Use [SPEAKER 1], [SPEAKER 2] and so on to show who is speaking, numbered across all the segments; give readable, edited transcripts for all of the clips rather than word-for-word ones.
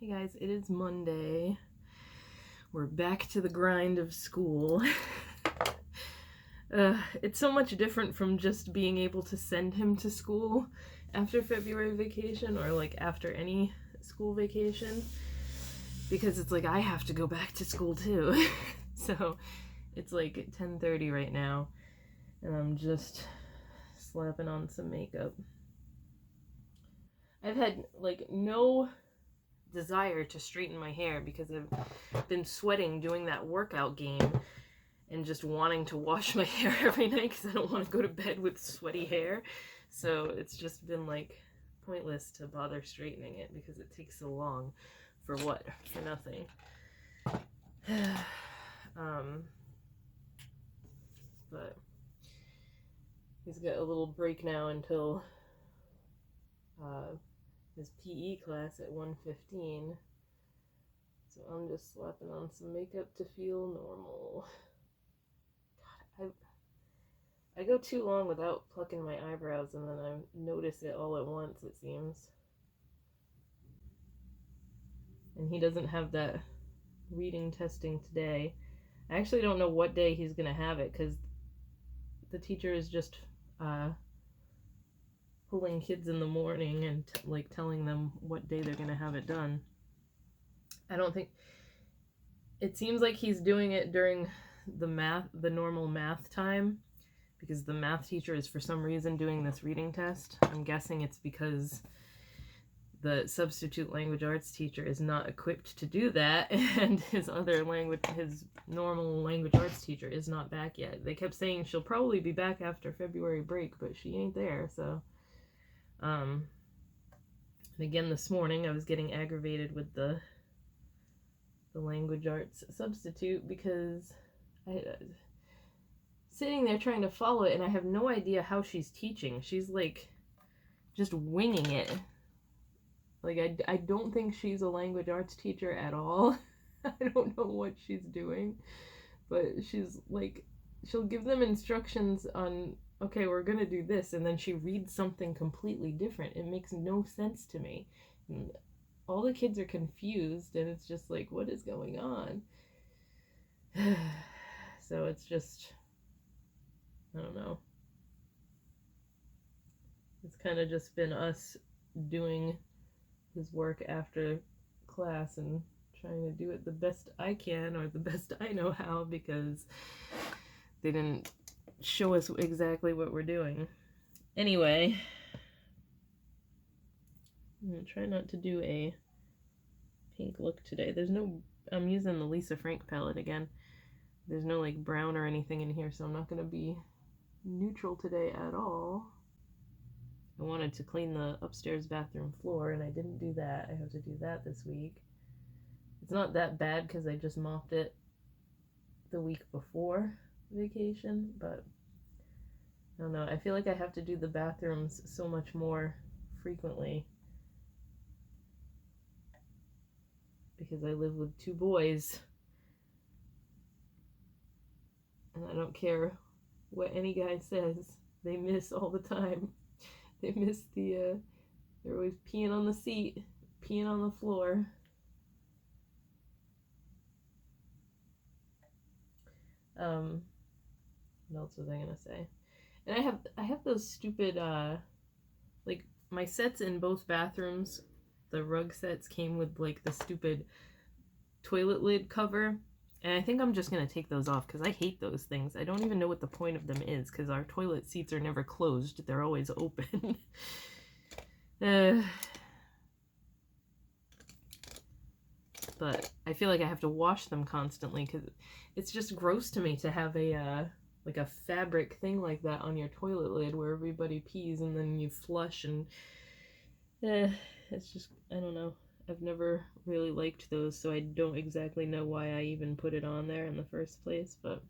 [SPEAKER 1] Hey guys, it is Monday. We're back to the grind of school. It's so much different from just being able to send him to school after February vacation or like after any school vacation, because it's like I have to go back to school too. So it's like 10:30 right now and I'm just slapping on some makeup. I've had like no desire to straighten my hair because I've been sweating doing that workout game and just wanting to wash my hair every night because I don't want to go to bed with sweaty hair. So it's just been like pointless to bother straightening it because it takes so long. For what? For nothing. But he's got a little break now until his PE class at 1:15. So I'm just slapping on some makeup to feel normal. God, I go too long without plucking my eyebrows and then I notice it all at once, it seems. And he doesn't have that reading testing today. I actually don't know what day he's going to have it because the teacher is just pulling kids in the morning and like telling them what day they're going to have it done. I don't think... It seems like he's doing it during the normal math time, because the math teacher is for some reason doing this reading test. I'm guessing it's because the substitute language arts teacher is not equipped to do that, and his normal language arts teacher is not back yet. They kept saying she'll probably be back after February break, but she ain't there, so. And again this morning I was getting aggravated with the language arts substitute because sitting there trying to follow it and I have no idea how she's teaching. She's like just winging it. Like I don't think she's a language arts teacher at all. I don't know what she's doing, but she's like, she'll give them instructions on, okay, we're gonna do this, and then she reads something completely different. It makes no sense to me. And all the kids are confused and it's just like, what is going on? So it's just, I don't know. It's kind of just been us doing his work after class and trying to do it the best I can or the best I know how, because they didn't show us exactly what we're doing. Anyway, I'm gonna try not to do a pink look today. I'm using the Lisa Frank palette again. There's no like brown or anything in here, so I'm not gonna be neutral today at all. I wanted to clean the upstairs bathroom floor and I didn't do that. I have to do that this week. It's not that bad because I just mopped it the week before vacation, but I don't know. I feel like I have to do the bathrooms so much more frequently because I live with two boys and I don't care what any guy says, they miss all the time. They miss they're always peeing on the seat, peeing on the floor. What else was I gonna say? And I have those stupid like my sets in both bathrooms, the rug sets came with like the stupid toilet lid cover, and I think I'm just gonna take those off because I hate those things. I don't even know what the point of them is because our toilet seats are never closed, they're always open. But I feel like I have to wash them constantly because it's just gross to me to have a like a fabric thing like that on your toilet lid where everybody pees and then you flush, and it's just, I don't know. I've never really liked those, so I don't exactly know why I even put it on there in the first place, but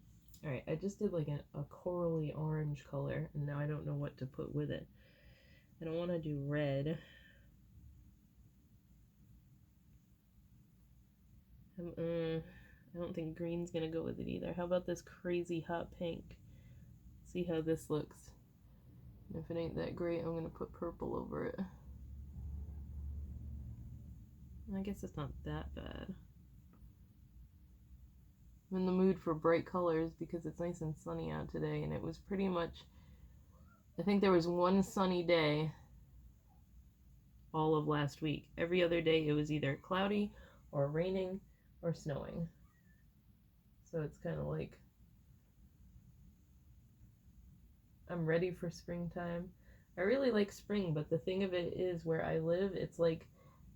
[SPEAKER 1] alright, I just did like a corally orange color, and now I don't know what to put with it. I don't want to do red. I don't think green's gonna go with it either. How about this crazy hot pink? See how this looks. And if it ain't that great, I'm gonna put purple over it. I guess it's not that bad. I'm in the mood for bright colors because it's nice and sunny out today, and it was pretty much, I think there was one sunny day all of last week. Every other day it was either cloudy or raining or snowing. So it's kind of like I'm ready for springtime. I really like spring, but the thing of it is where I live, it's like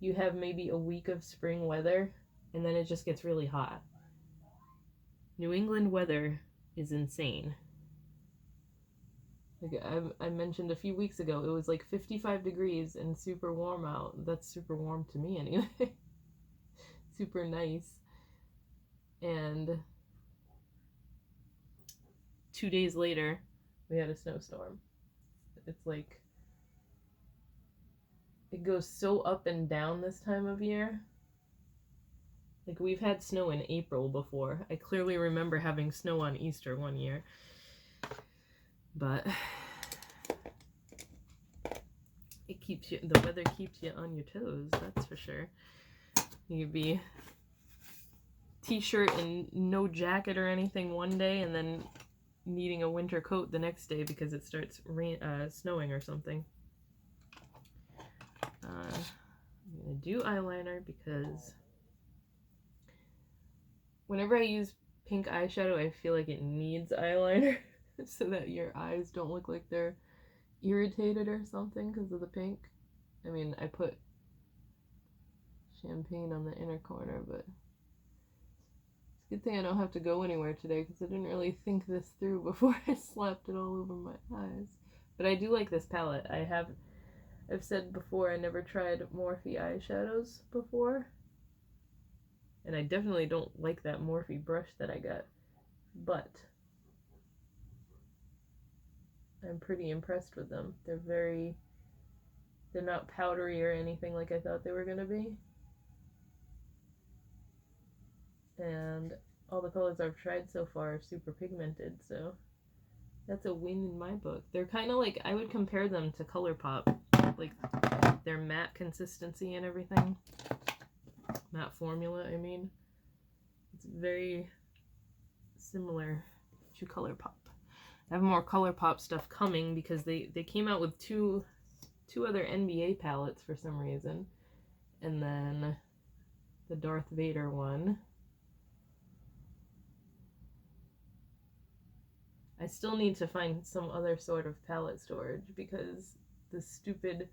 [SPEAKER 1] you have maybe a week of spring weather and then it just gets really hot. New England weather is insane. Like I mentioned a few weeks ago, it was like 55 degrees and super warm out. That's super warm to me anyway. Super nice. And 2 days later, we had a snowstorm. It's like, it goes so up and down this time of year. Like, we've had snow in April before. I clearly remember having snow on Easter one year. But it keeps you, the weather keeps you on your toes, that's for sure. You could be t-shirt and no jacket or anything one day, and then needing a winter coat the next day because it starts snowing or something. I'm gonna do eyeliner because whenever I use pink eyeshadow, I feel like it needs eyeliner so that your eyes don't look like they're irritated or something because of the pink. I mean, I put champagne on the inner corner, but it's a good thing I don't have to go anywhere today because I didn't really think this through before I slapped it all over my eyes. But I do like this palette. I've said before I never tried Morphe eyeshadows before. And I definitely don't like that Morphe brush that I got. But I'm pretty impressed with them. They're not powdery or anything like I thought they were going to be. And all the colors I've tried so far are super pigmented, so that's a win in my book. They're kind of like, I would compare them to ColourPop. Like, their matte consistency and everything. Matte formula, I mean. It's very similar to ColourPop. I have more ColourPop stuff coming because they came out with two other NBA palettes for some reason. And then the Darth Vader one. I still need to find some other sort of palette storage because the stupid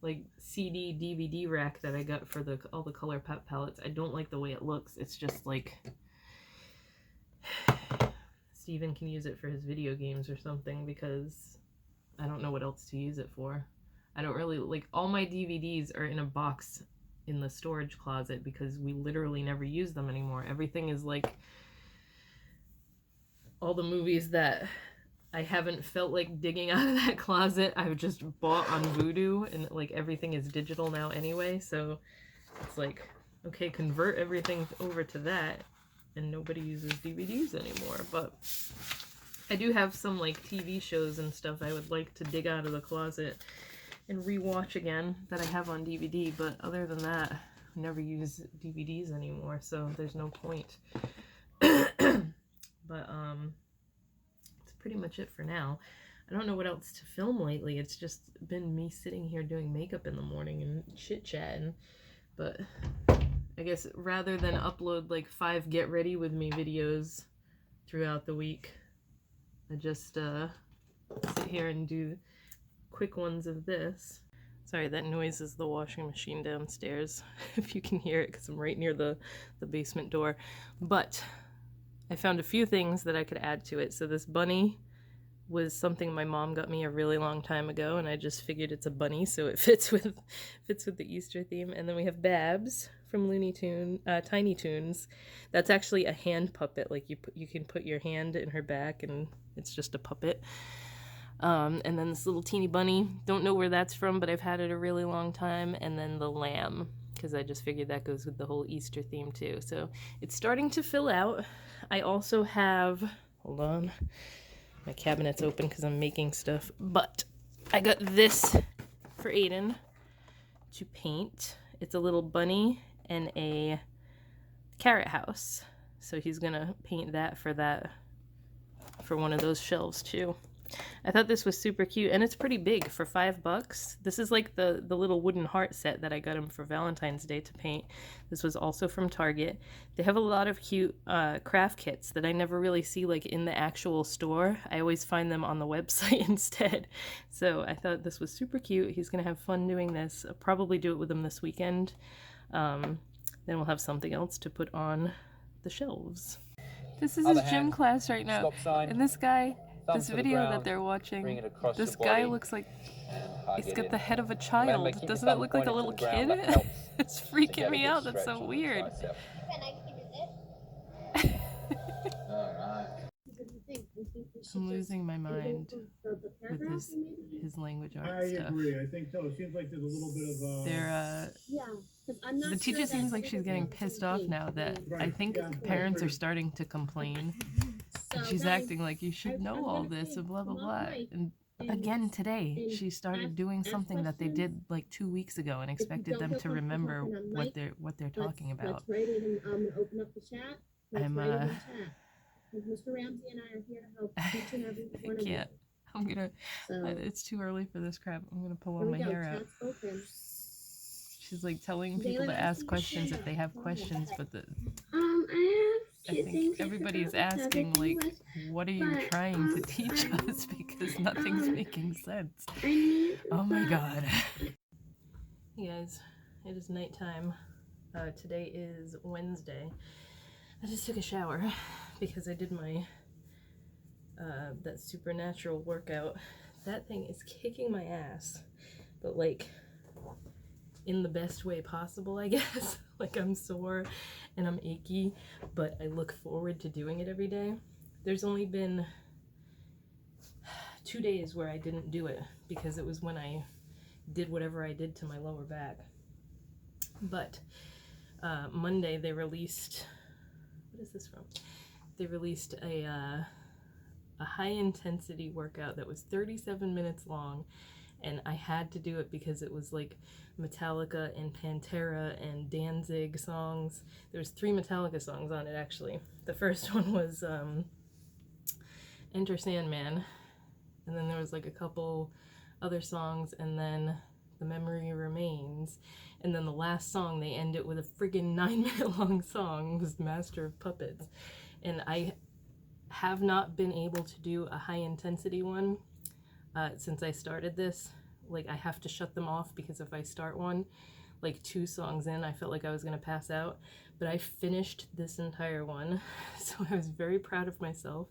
[SPEAKER 1] like CD DVD rack that I got for all the ColourPop palettes, I don't like the way it looks. It's just like Steven can use it for his video games or something because I don't know what else to use it for. I don't really like, all my DVDs are in a box in the storage closet because we literally never use them anymore. Everything is like all the movies that I haven't felt like digging out of that closet, I've just bought on Vudu, and like everything is digital now anyway, so it's like, okay, convert everything over to that, and nobody uses DVDs anymore. But I do have some like TV shows and stuff I would like to dig out of the closet and rewatch again that I have on DVD, but other than that, I never use DVDs anymore, so there's no point. But that's pretty much it for now. I don't know what else to film lately. It's just been me sitting here doing makeup in the morning and chit-chatting. But I guess rather than upload like 5 get ready with me videos throughout the week, I just sit here and do quick ones of this. Sorry, that noise is the washing machine downstairs, if you can hear it, because I'm right near the basement door. But I found a few things that I could add to it. So this bunny was something my mom got me a really long time ago, and I just figured it's a bunny, so it fits with the Easter theme. And then we have Babs from Tiny Toons. That's actually a hand puppet. Like you can put your hand in her back, and it's just a puppet. And then this little teeny bunny. Don't know where that's from, but I've had it a really long time. And then the lamb, because I just figured that goes with the whole Easter theme too. So it's starting to fill out. I also have, hold on, my cabinet's open because I'm making stuff, but I got this for Aiden to paint. It's a little bunny, and a carrot house. So he's gonna paint that for one of those shelves too. I thought this was super cute, and it's pretty big for $5. This is like the little wooden heart set that I got him for Valentine's Day to paint. This was also from Target. They have a lot of cute craft kits that I never really see like in the actual store. I always find them on the website instead. So I thought this was super cute. He's gonna have fun doing this. I'll probably do it with him this weekend. Then we'll have something else to put on the shelves. This is his gym class right now, and this guy, this video that they're watching, this guy looks like he's got the head of a child. Doesn't it look like a little kid? It's freaking me out. That's so weird. I'm losing my mind with his language art stuff. I agree. I think so. It seems like there's a little bit of the teacher seems like she's getting pissed off now that I think parents are starting to complain. And she's acting like you should know all this and blah blah blah. And again today, she started doing something that they did like 2 weeks ago and expected them to remember what they're talking about. Mr. Ramsey and I are here to help each and every one of you. I can't. I'm gonna. It's too early for this crap. I'm gonna pull all my hair out. She's like telling people to ask questions if they have questions, but I think everybody's asking like, what are you trying to teach us? Because nothing's making sense. Oh my god. Hey guys, it is nighttime. Today is Wednesday. I just took a shower because I did my that supernatural workout. That thing is kicking my ass, but like in the best way possible, I guess. Like I'm sore and I'm achy, but I look forward to doing it every day. There's only been 2 days where I didn't do it because it was when I did whatever I did to my lower back. But Monday they released, what is this from? They released a high intensity workout that was 37 minutes long, and I had to do it because it was like Metallica and Pantera and Danzig songs. There was 3 Metallica songs on it actually. The first one was Enter Sandman, and then there was like a couple other songs, and then The Memory Remains, and then the last song they end it with a friggin' 9-minute long song. It was Master of Puppets. And I have not been able to do a high intensity one since I started this. Like I have to shut them off because if I start one like 2 songs in, I felt like I was gonna pass out. But I finished this entire one, so I was very proud of myself.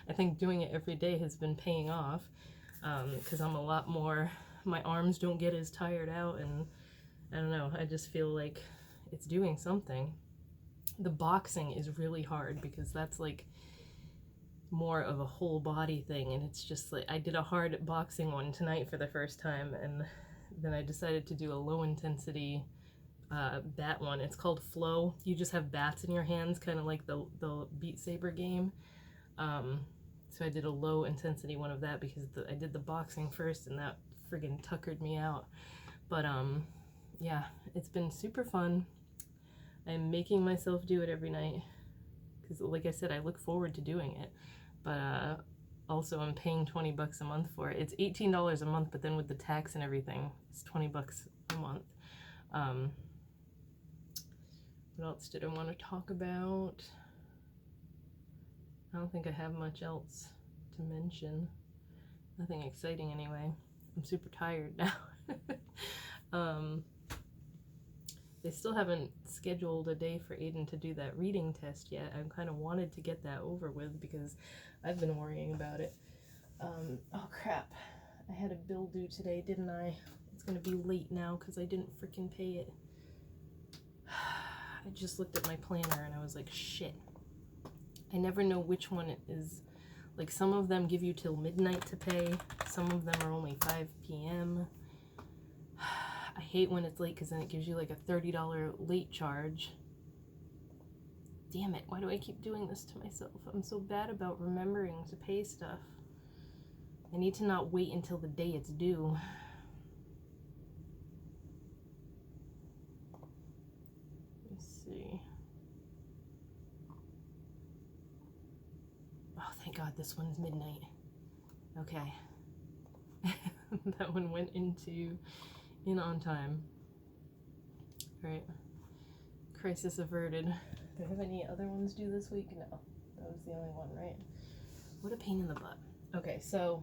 [SPEAKER 1] I think doing it every day has been paying off because I'm a lot more, my arms don't get as tired out, and I don't know, I just feel like it's doing something. The boxing is really hard because that's like more of a whole body thing, and it's just like I did a hard boxing one tonight for the first time, and then I decided to do a low intensity bat one. It's called Flow. You just have bats in your hands, kind of like the Beat Saber game. So I did a low intensity one of that because I did the boxing first, and that friggin' tuckered me out. But yeah, it's been super fun. I'm making myself do it every night because, like I said, I look forward to doing it. But also I'm paying $20 a month for it. It's $18 a month, but then with the tax and everything, it's $20 a month. What else did I want to talk about? I don't think I have much else to mention. Nothing exciting anyway. I'm super tired now. They still haven't scheduled a day for Aiden to do that reading test yet. I kind of wanted to get that over with because I've been worrying about it. Oh crap. I had a bill due today, didn't I? It's gonna be late now because I didn't freaking pay it. I just looked at my planner and I was like, shit. I never know which one it is. Like some of them give you till midnight to pay. Some of them are only 5 p.m. I hate when it's late because then it gives you like a $30 late charge. Damn it, why do I keep doing this to myself? I'm so bad about remembering to pay stuff. I need to not wait until the day it's due. Let me God, this one's midnight. Okay. That one went in on time. All right. Crisis averted. Do I have any other ones due this week? No. That was the only one, right? What a pain in the butt. Okay, so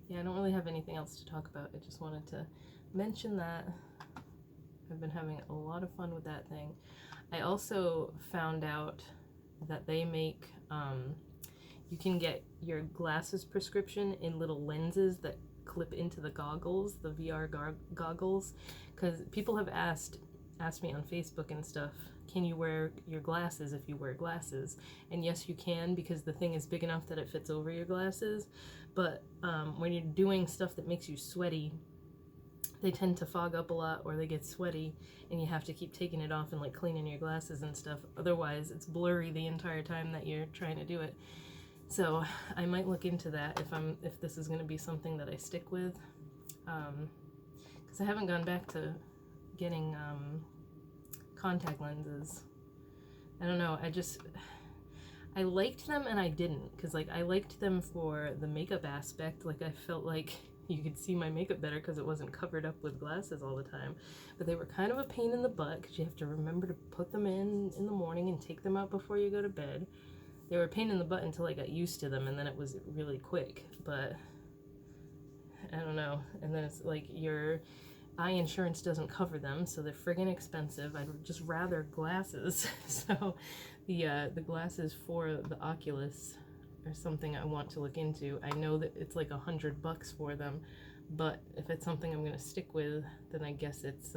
[SPEAKER 1] yeah, I don't really have anything else to talk about. I just wanted to mention that. I've been having a lot of fun with that thing. I also found out that they make, you can get your glasses prescription in little lenses that clip into the goggles, the VR goggles, because people have asked me on Facebook and stuff, can you wear your glasses if you wear glasses? And yes, you can, because the thing is big enough that it fits over your glasses. But when you're doing stuff that makes you sweaty, they tend to fog up a lot, or they get sweaty, and you have to keep taking it off and like cleaning your glasses and stuff. Otherwise, it's blurry the entire time that you're trying to do it. So I might look into that if this is going to be something that I stick with, because I haven't gone back to getting contact lenses. I don't know. I liked them and I didn't, because like I liked them for the makeup aspect. Like I felt like you could see my makeup better because it wasn't covered up with glasses all the time. But they were kind of a pain in the butt because you have to remember to put them in the morning and take them out before you go to bed. They were a pain in the butt until I got used to them, and then it was really quick. But I don't know. And then it's like your eye insurance doesn't cover them, so they're friggin' expensive. I'd just rather glasses. So the glasses for the Oculus are something I want to look into. I know that it's like $100 for them, but if it's something I'm gonna stick with, then I guess it's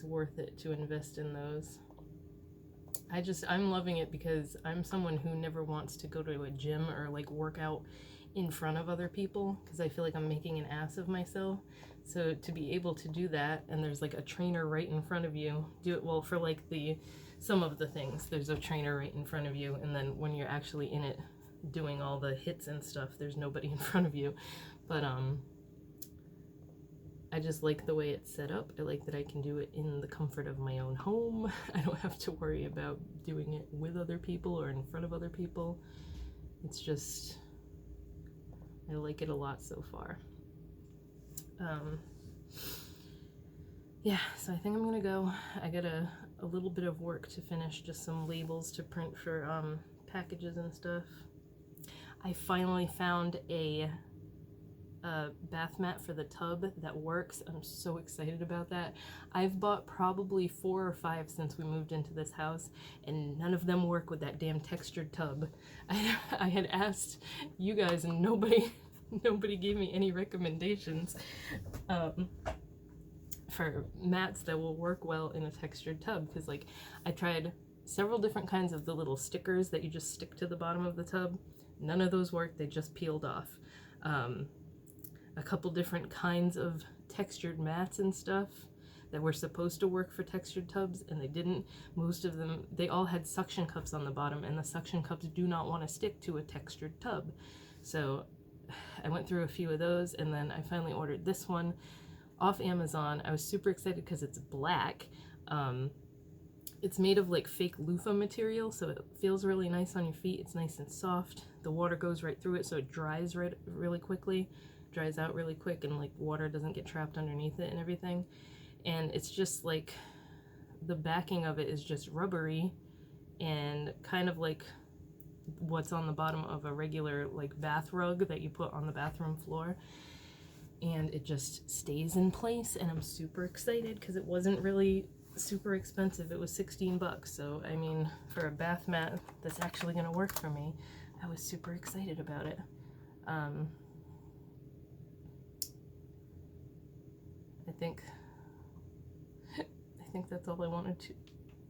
[SPEAKER 1] worth it to invest in those. I'm loving it because I'm someone who never wants to go to a gym or like work out in front of other people, because I feel like I'm making an ass of myself. So to be able to do that, and there's like a trainer right in front of you, for like some of the things, there's a trainer right in front of you, and then when you're actually in it doing all the hits and stuff, there's nobody in front of you. But I just like the way it's set up. I like that I can do it in the comfort of my own home. I don't have to worry about doing it with other people or in front of other people. It's just, I like it a lot so far. Yeah, so I think I'm gonna go. I got a little bit of work to finish, just some labels to print for packages and stuff. I finally found a bath mat for the tub that works. I'm so excited about that. I've bought probably 4 or 5 since we moved into this house, and none of them work with that damn textured tub. I had asked you guys, and nobody gave me any recommendations for mats that will work well in a textured tub, because like I tried several different kinds of the little stickers that you just stick to the bottom of the tub. None of those worked. They just peeled off. A couple different kinds of textured mats and stuff that were supposed to work for textured tubs, and they didn't. Most of them, they all had suction cups on the bottom, and the suction cups do not want to stick to a textured tub. So I went through a few of those, and then I finally ordered this one off Amazon. I was super excited because it's black. It's made of like fake loofah material, so it feels really nice on your feet. It's nice and soft. The water goes right through it, so it dries really quickly. Dries out really quick, and like water doesn't get trapped underneath it and everything. And it's just like the backing of it is just rubbery and kind of like what's on the bottom of a regular like bath rug that you put on the bathroom floor, and it just stays in place. And I'm super excited because it wasn't really super expensive. It was $16, so I mean, for a bath mat that's actually gonna work for me, I was super excited about it. I think that's all I wanted to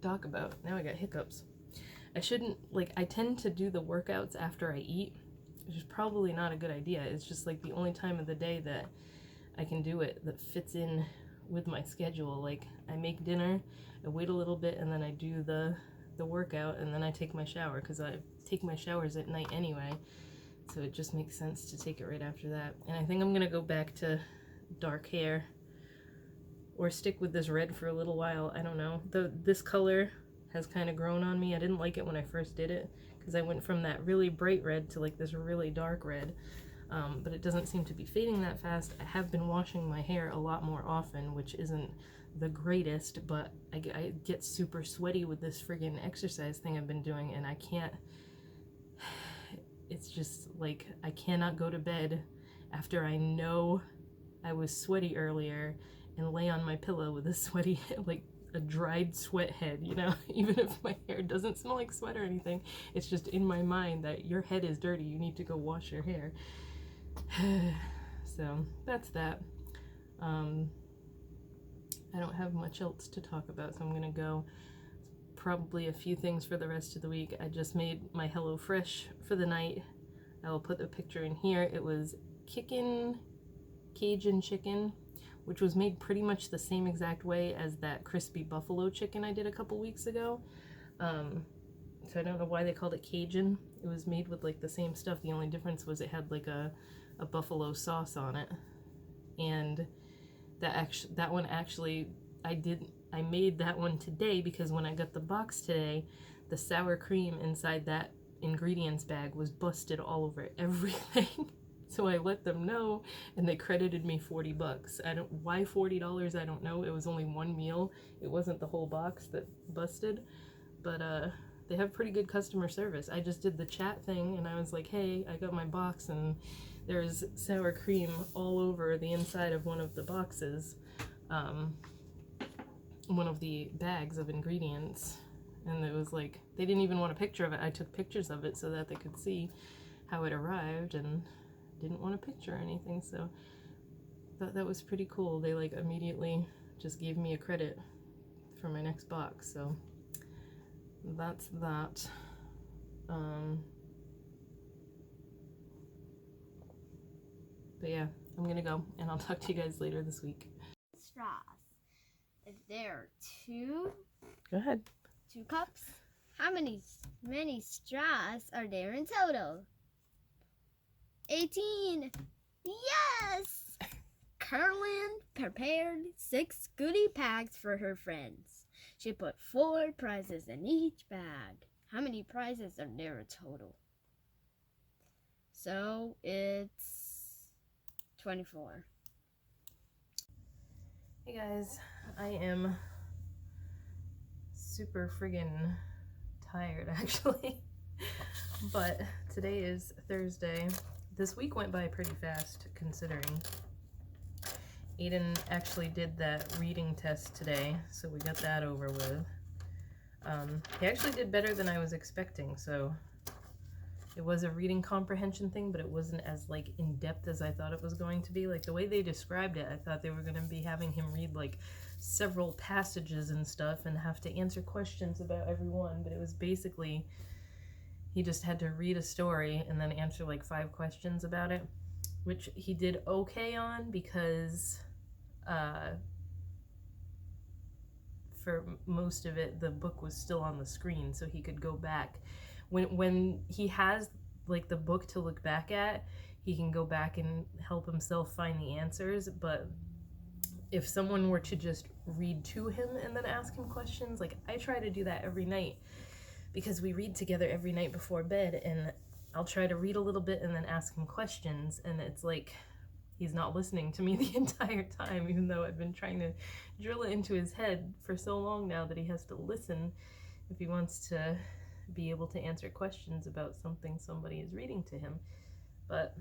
[SPEAKER 1] talk about. Now I got hiccups. I tend to do the workouts after I eat, which is probably not a good idea. It's just like the only time of the day that I can do it that fits in with my schedule. Like I make dinner, I wait a little bit, and then I do the workout, and then I take my shower, because I take my showers at night anyway, so it just makes sense to take it right after that. And I think I'm gonna go back to dark hair or stick with this red for a little while. I don't know. This color has kind of grown on me. I didn't like it when I first did it because I went from that really bright red to like this really dark red. But it doesn't seem to be fading that fast. I have been washing my hair a lot more often, which isn't the greatest, but I get super sweaty with this friggin' exercise thing I've been doing, and I can't, it's just like, I cannot go to bed after I know I was sweaty earlier and lay on my pillow with a sweaty, like a dried sweat head, you know? Even if my hair doesn't smell like sweat or anything, it's just in my mind that your head is dirty, you need to go wash your hair. So that's that. I don't have much else to talk about, so I'm gonna go. Probably a few things for the rest of the week. I just made my HelloFresh for the night. I will put the picture in here. It was Cajun chicken, which was made pretty much the same exact way as that crispy buffalo chicken I did a couple weeks ago. So I don't know why they called it Cajun. It was made with like the same stuff. The only difference was it had like a buffalo sauce on it. And that one actually, I made that one today because when I got the box today, the sour cream inside that ingredients bag was busted all over everything. So I let them know, and they credited me $40. Why $40, I don't know. It was only one meal. It wasn't the whole box that busted, but they have pretty good customer service. I just did the chat thing, and I was like, hey, I got my box, and there's sour cream all over the inside of one of the boxes, one of the bags of ingredients, and it was like, they didn't even want a picture of it. I took pictures of it so that they could see how it arrived, and didn't want a picture or anything, so thought that was pretty cool. They like immediately just gave me a credit for my next box, so that's that. But yeah, I'm gonna go, and I'll talk to you guys later this week.
[SPEAKER 2] Straws. If there are two,
[SPEAKER 1] Go ahead.
[SPEAKER 2] 2 cups, how many straws are there in total? 18. Yes! Carolyn prepared 6 goodie bags for her friends. She put 4 prizes in each bag. How many prizes are there in total? So it's 24.
[SPEAKER 1] Hey guys, I am super friggin' tired actually, but today is Thursday. This week went by pretty fast considering. Aiden actually did that reading test today, so we got that over with. He actually did better than I was expecting, so it was a reading comprehension thing, but it wasn't as like in-depth as I thought it was going to be. Like the way they described it, I thought they were going to be having him read like several passages and stuff and have to answer questions about every one, but it was basically he just had to read a story and then answer like 5 questions about it, which he did okay on because for most of it the book was still on the screen, so he could go back. When he has like the book to look back at, he can go back and help himself find the answers, but if someone were to just read to him and then ask him questions, like I try to do that every night because we read together every night before bed, and I'll try to read a little bit and then ask him questions, and it's like he's not listening to me the entire time, even though I've been trying to drill it into his head for so long now that he has to listen if he wants to be able to answer questions about something somebody is reading to him. But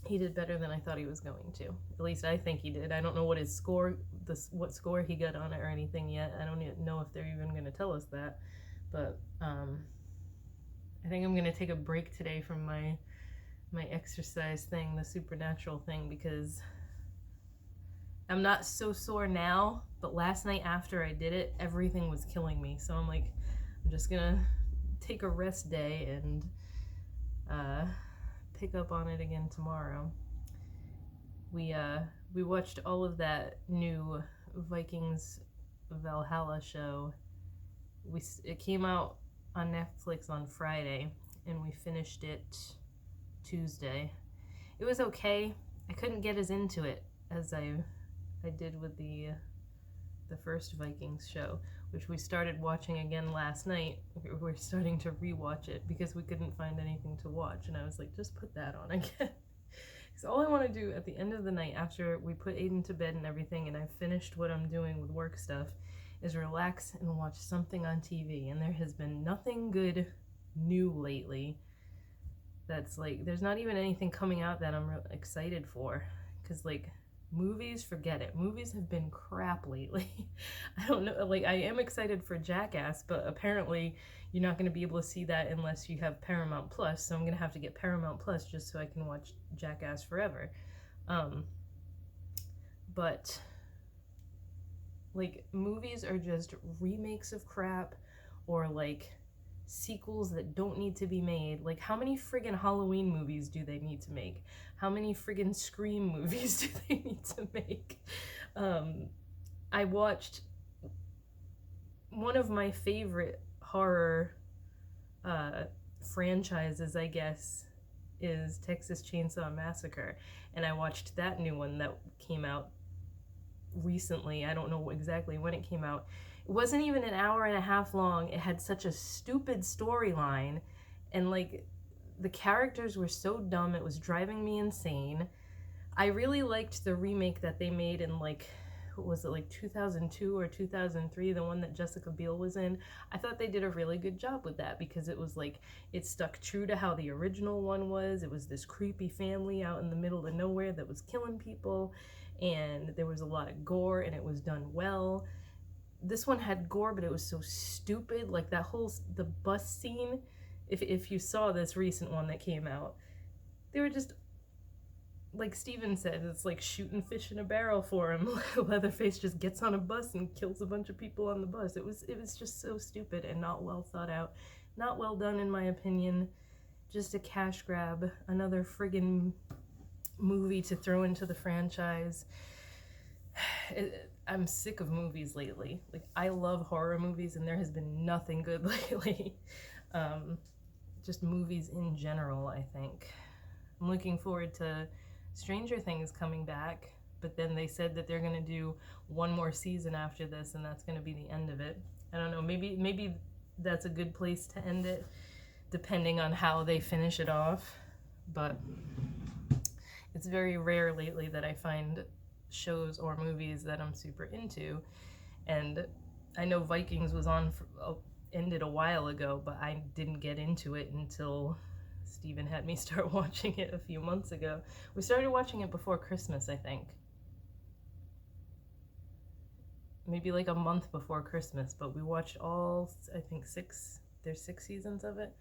[SPEAKER 1] he did better than I thought he was going to. At least I think he did. I don't know what his score, what score he got on it or anything yet. I don't even know if they're even going to tell us that. But I think I'm going to take a break today from my exercise thing, the supernatural thing, because I'm not so sore now, but last night after I did it, everything was killing me. So I'm like, I'm just going to take a rest day and pick up on it again tomorrow. We watched all of that new Vikings Valhalla show. It came out on Netflix on Friday, and we finished it Tuesday. It was okay. I couldn't get as into it as I I did with the first Vikings show, which we started watching again last night. We're starting to rewatch it because we couldn't find anything to watch, and I was like, just put that on again. Because all I want to do at the end of the night, after we put Aiden to bed and everything, and I've finished what I'm doing with work stuff, is relax and watch something on TV. And there has been nothing good new lately. That's like, there's not even anything coming out that I'm excited for. Because, like, movies, forget it. Movies have been crap lately. I don't know, like, I am excited for Jackass, but apparently you're not going to be able to see that unless you have Paramount Plus, so I'm going to have to get Paramount Plus just so I can watch Jackass forever. But, like, movies are just remakes of crap, or, like, sequels that don't need to be made. Like, how many friggin' Halloween movies do they need to make? How many friggin' Scream movies do they need to make? I watched one of my favorite horror franchises, I guess, is Texas Chainsaw Massacre, and I watched that new one that came out recently. I don't know exactly when it came out. It wasn't even an hour and a half long. It had such a stupid storyline, and like the characters were so dumb, it was driving me insane. I really liked the remake that they made in, like, what was it, like 2002 or 2003, the one that Jessica Biel was in. I thought they did a really good job with that because it was like, it stuck true to how the original one was. It was this creepy family out in the middle of nowhere that was killing people, and there was a lot of gore, and it was done well. This one had gore, but it was so stupid. Like that whole, the bus scene, if you saw this recent one that came out, they were just, like Steven said, it's like shooting fish in a barrel for him. Leatherface just gets on a bus and kills a bunch of people on the bus. It was just so stupid and not well thought out. Not well done, in my opinion. Just a cash grab. Another friggin' movie to throw into the franchise. I'm sick of movies lately. Like, I love horror movies, and there has been nothing good lately. Just movies in general, I think. I'm looking forward to Stranger Things coming back, but then they said that they're going to do one more season after this, and that's going to be the end of it. I don't know, maybe that's a good place to end it, depending on how they finish it off, but it's very rare lately that I find shows or movies that I'm super into, and I know Vikings was ended a while ago, but I didn't get into it until Steven had me start watching it a few months ago. We started watching it before Christmas, I think. Maybe like a month before Christmas, but we watched all, I think there's 6 seasons of it.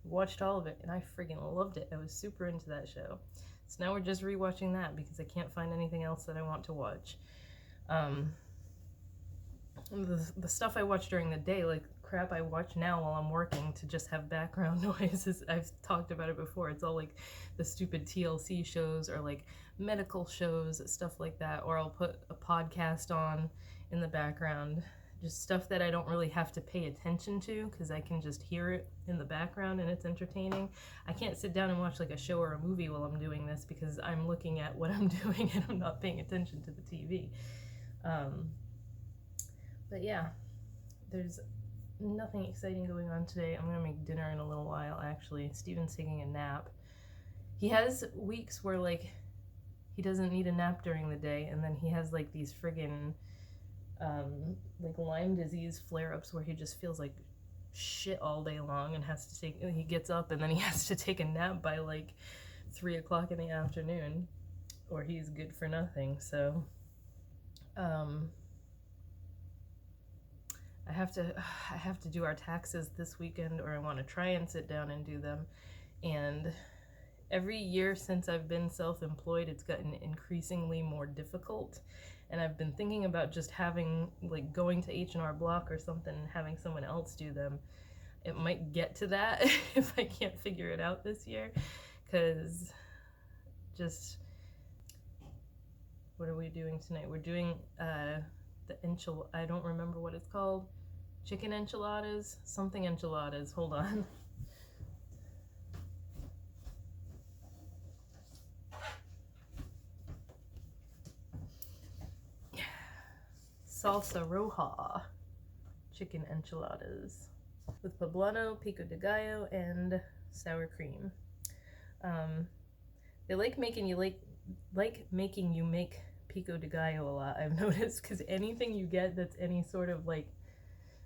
[SPEAKER 1] We watched all of it, and I friggin' loved it. I was super into that show. So now we're just rewatching that because I can't find anything else that I want to watch. The stuff I watch during the day, like crap I watch now while I'm working to just have background noises. I've talked about it before. It's all like the stupid TLC shows or like medical shows, stuff like that. Or I'll put a podcast on in the background. Just stuff that I don't really have to pay attention to because I can just hear it in the background and it's entertaining. I can't sit down and watch like a show or a movie while I'm doing this because I'm looking at what I'm doing and I'm not paying attention to the TV. But yeah, there's nothing exciting going on today. I'm gonna make dinner in a little while, actually. Steven's taking a nap. He has weeks where, like, he doesn't need a nap during the day, and then he has, like, these friggin', like, Lyme disease flare-ups where he just feels like shit all day long and he gets up and then he has to take a nap by, like, 3 o'clock in the afternoon, or he's good for nothing, so, I have to do our taxes this weekend, or I want to try and sit down and do them. And every year since I've been self-employed, it's gotten increasingly more difficult. And I've been thinking about just having, like, going to H&R Block or something and having someone else do them. It might get to that if I can't figure it out this year. Because just, what are we doing tonight? We're doing, I don't remember what it's called. Chicken enchiladas? Something enchiladas. Hold on. salsa roja chicken enchiladas with poblano, pico de gallo, and sour cream. They like making you make pico de gallo a lot, I've noticed, because anything you get that's any sort of like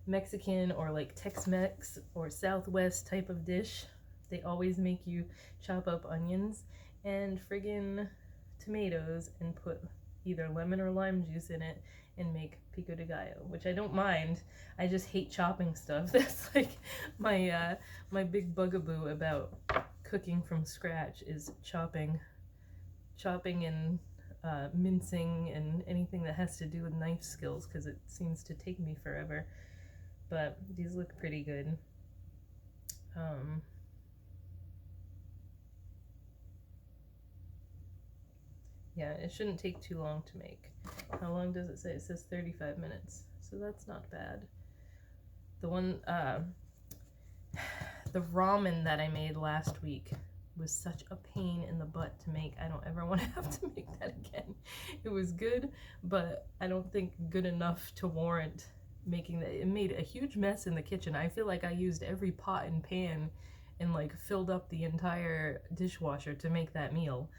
[SPEAKER 1] Mexican or like Tex-Mex or Southwest type of dish, they always make you chop up onions and friggin' tomatoes and put either lemon or lime juice in it and make pico de gallo, which I don't mind. I just hate chopping stuff. That's like my my big bugaboo about cooking from scratch is chopping and mincing and anything that has to do with knife skills, because it seems to take me forever. But these look pretty good. Yeah, it shouldn't take too long to make. How long does it say? It says 35 minutes, so that's not bad. The one, the ramen that I made last week was such a pain in the butt to make. I don't ever want to have to make that again. It was good, but I don't think good enough to warrant making that. It made a huge mess in the kitchen. I feel like I used every pot and pan and like filled up the entire dishwasher to make that meal.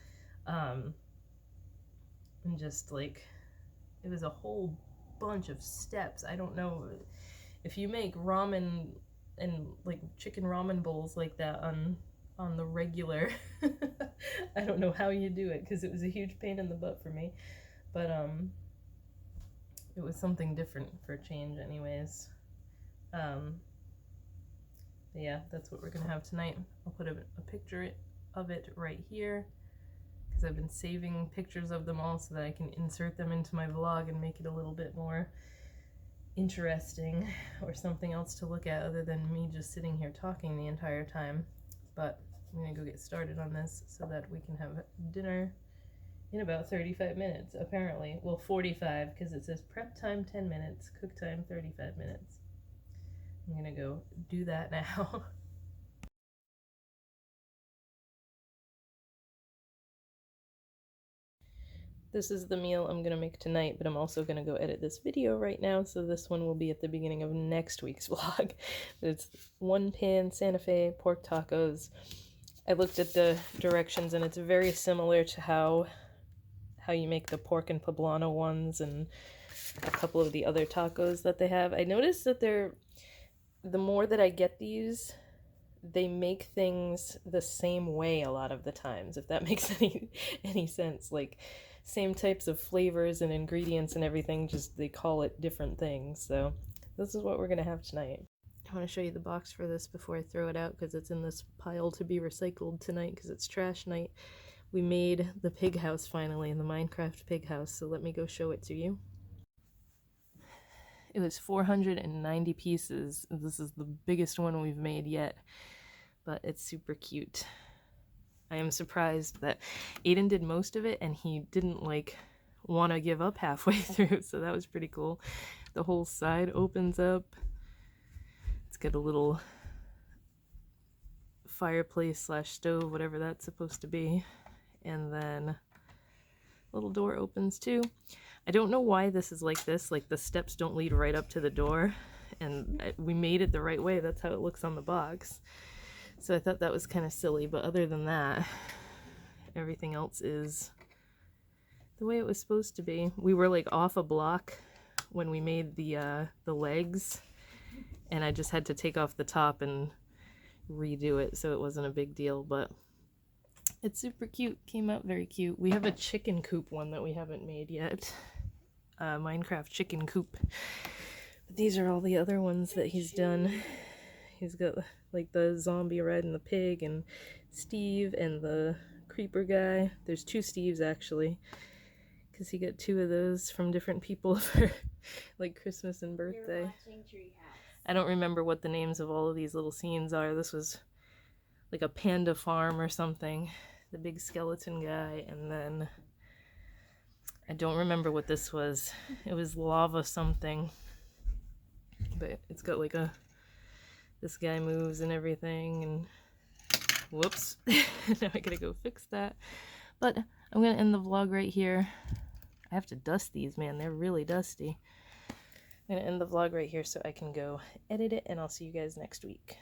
[SPEAKER 1] And just like, it was a whole bunch of steps. I don't know if you make ramen and like chicken ramen bowls like that on the regular. I don't know how you do it, because it was a huge pain in the butt for me, but it was something different for a change anyways. Yeah, that's what we're gonna have tonight. I'll put a picture of it right here, because I've been saving pictures of them all so that I can insert them into my vlog and make it a little bit more interesting, or something else to look at other than me just sitting here talking the entire time. But I'm gonna go get started on this so that we can have dinner in about 35 minutes, apparently. Well, 45, because it says prep time 10 minutes, cook time 35 minutes. I'm gonna go do that now. This is the meal I'm gonna make tonight, but I'm also gonna go edit this video right now, so this one will be at the beginning of next week's vlog. It's one pan Santa Fe pork tacos. I looked at the directions and it's very similar to how you make the pork and poblano ones and a couple of the other tacos that they have. I noticed that the more that I get these, they make things the same way a lot of the times, if that makes any sense. Like, same types of flavors and ingredients and everything, just they call it different things. So this is what we're gonna have tonight. I want to show you the box for this before I throw it out, because it's in this pile to be recycled tonight because it's trash night. We made the pig house finally, in the Minecraft pig house, so let me go show it to you. It was 490 pieces. This is the biggest one we've made yet, but it's super cute. I am surprised that Aiden did most of it and he didn't like want to give up halfway through, so that was pretty cool. The whole side opens up. It's got a little fireplace / stove, whatever that's supposed to be, and then little door opens too. I don't know why this is like this, like the steps don't lead right up to the door, and we made it the right way. That's how it looks on the box. So I thought that was kind of silly, but other than that, everything else is the way it was supposed to be. We were like off a block when we made the legs, and I just had to take off the top and redo it, so it wasn't a big deal, but it's super cute. Came out very cute. We have a chicken coop one that we haven't made yet. Minecraft chicken coop. But these are all the other ones that he's done. He's got like the zombie red and the pig and Steve and the creeper guy. There's 2 Steves actually, because he got 2 of those from different people for like Christmas and birthday. I don't remember what the names of all of these little scenes are. This was like a panda farm or something. The big skeleton guy, and then I don't remember what this was. It was lava something, but it's got like this guy moves and everything, and whoops. Now I gotta go fix that. But I'm gonna end the vlog right here. I have to dust these, man. They're really dusty. I'm going to end the vlog right here so I can go edit it, and I'll see you guys next week.